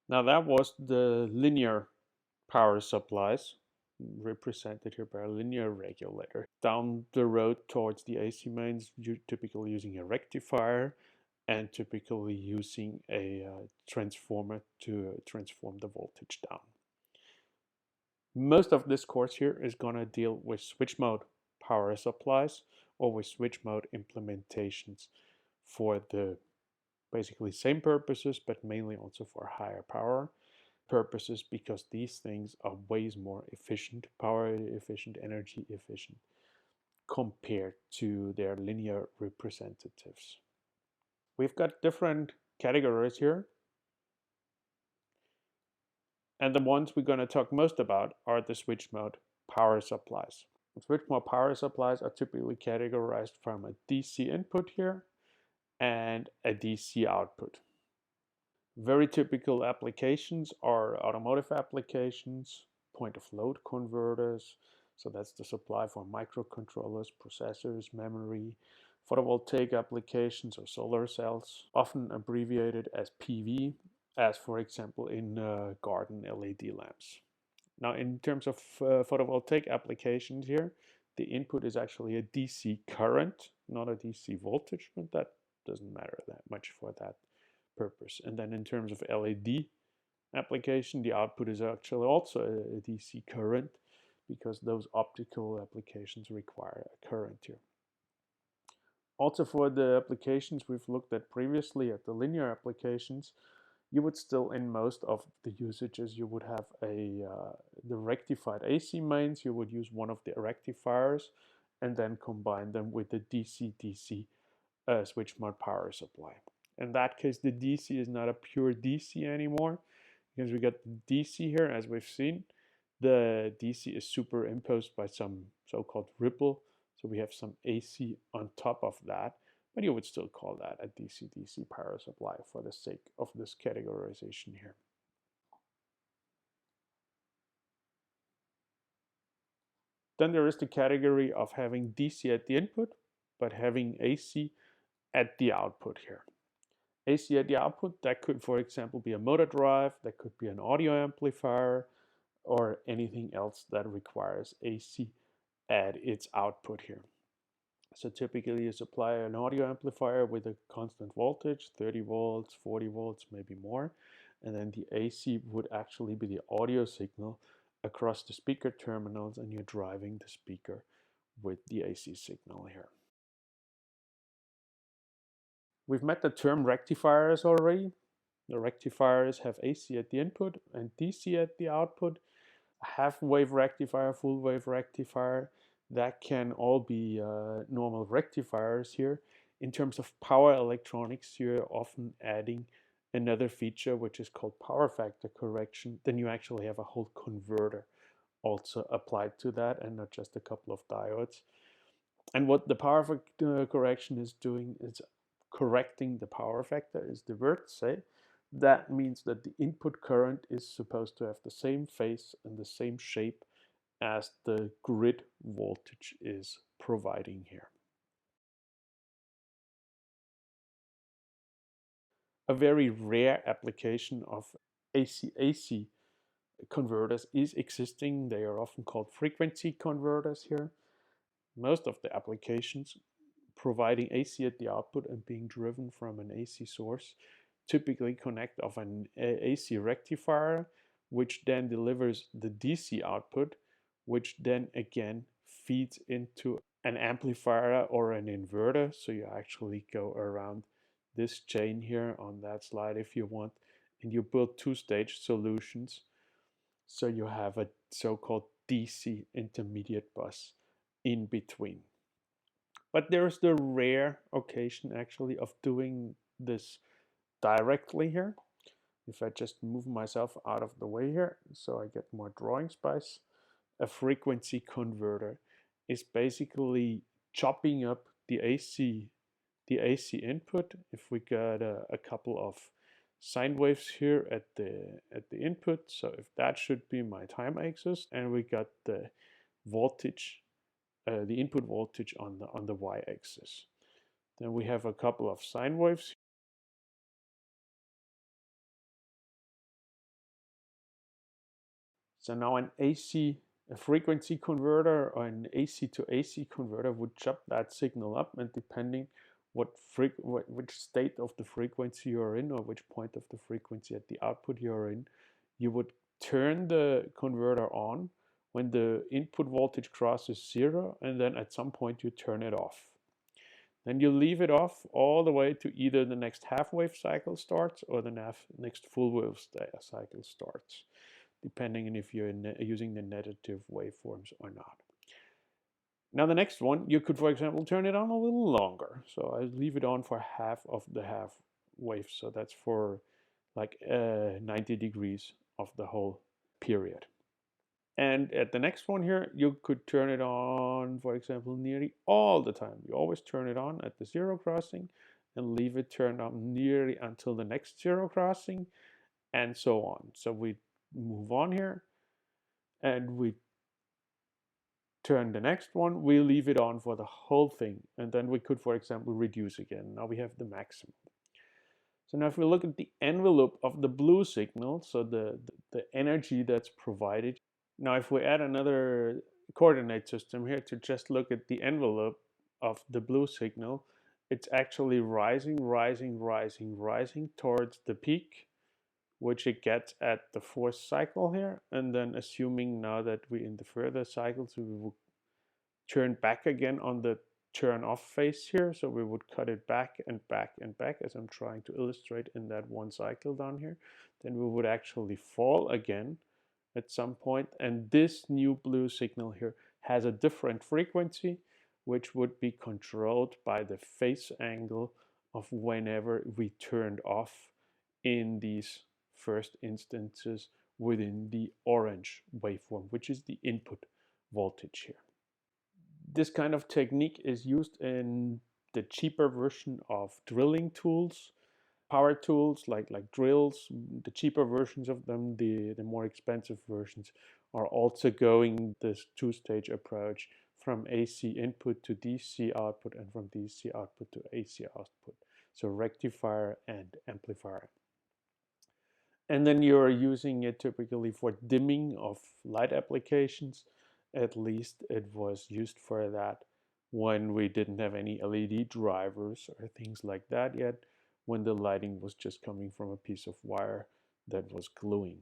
Now that was the linear power supplies, represented here by a linear regulator. Down the road towards the AC mains, you're typically using a rectifier and typically using a transformer to transform the voltage down. Most of this course here is going to deal with switch mode power supplies or with switch mode implementations for the basically same purposes, but mainly also for higher power purposes, because these things are ways more efficient, power efficient, energy efficient, compared to their linear representatives. We've got different categories here, and the ones we're going to talk most about are the switch mode power supplies. Switch mode power supplies are typically categorized from a DC input here and a DC output. Very typical applications are automotive applications, point of load converters, so that's the supply for microcontrollers, processors, memory, photovoltaic applications or solar cells, often abbreviated as PV, as for example in garden LED lamps. Now in terms of photovoltaic applications here, the input is actually a DC current, not a DC voltage, but that doesn't matter that much for that purpose. And then in terms of LED application, the output is actually also a DC current, because those optical applications require a current here. Also for the applications we've looked at previously, at the linear applications, you would still, in most of the usages, you would have the rectified AC mains. You would use one of the rectifiers and then combine them with the DC-DC switch mode power supply. In that case, the DC is not a pure DC anymore, because we got the DC here, as we've seen. The DC is superimposed by some so-called ripple, so we have some AC on top of that, but you would still call that a DC-DC power supply for the sake of this categorization here. Then there is the category of having DC at the input, but having AC at the output here. AC at the output, that could, for example, be a motor drive, that could be an audio amplifier, or anything else that requires AC at its output here. So typically you supply an audio amplifier with a constant voltage, 30 volts, 40 volts, maybe more, and then the AC would actually be the audio signal across the speaker terminals, and you're driving the speaker with the AC signal here. We've met the term rectifiers already. The rectifiers have AC at the input and DC at the output. Half-wave rectifier, full-wave rectifier, that can all be normal rectifiers here. In terms of power electronics, you're often adding another feature which is called power factor correction. Then you actually have a whole converter also applied to that, and not just a couple of diodes. And what the power factor correction is doing is correcting the power factor, as the words say. That means that the input current is supposed to have the same phase and the same shape as the grid voltage is providing here. A very rare application of AC-AC converters is existing. They are often called frequency converters here. Most of the applications providing AC at the output and being driven from an AC source typically connect off an AC rectifier, which then delivers the DC output, which then again feeds into an amplifier or an inverter. So you actually go around this chain here on that slide if you want, and you build two-stage solutions. So you have a so-called DC intermediate bus in between. But there's the rare occasion actually of doing this directly here. If I just move myself out of the way here so I get more drawing space, a frequency converter is basically chopping up the AC input. If we got a couple of sine waves here at the input, so if that should be my time axis, and we got the voltage, the input voltage on the y-axis. Then we have a couple of sine waves So now a frequency converter or an AC to AC converter would chop that signal up, and depending which state of the frequency you're in, or which point of the frequency at the output you're in, you would turn the converter on when the input voltage crosses 0, and then at some point you turn it off. Then you leave it off all the way to either the next half-wave cycle starts or the next full-wave cycle starts, depending on if you're using the negative waveforms or not. Now the next one, you could, for example, turn it on a little longer. So I leave it on for half of the half wave. So that's for like 90 degrees of the whole period. And at the next one here, you could turn it on, for example, nearly all the time. You always turn it on at the 0 crossing and leave it turned on nearly until the next 0 crossing, and so on. So we move on here and we turn the next one, we leave it on for the whole thing, and then we could, for example, reduce again. Now we have the maximum. So now if we look at the envelope of the blue signal, so the energy that's provided. Now if we add another coordinate system here to just look at the envelope of the blue signal, it's actually rising towards the peak, which it gets at the 4th cycle here, and then assuming now that we in the further cycles we will turn back again on the turn off phase here, so we would cut it back and back and back, as I'm trying to illustrate in that one cycle down here. Then we would actually fall again at some point, and this new blue signal here has a different frequency, which would be controlled by the phase angle of whenever we turned off in these first instances within the orange waveform, which is the input voltage here. This kind of technique is used in the cheaper version of drilling tools, power tools like drills. The cheaper versions of them, the more expensive versions, are also going this two-stage approach from AC input to DC output and from DC output to AC output. So rectifier and amplifier. And then you're using it typically for dimming of light applications. At least it was used for that when we didn't have any LED drivers or things like that yet, when the lighting was just coming from a piece of wire that was gluing.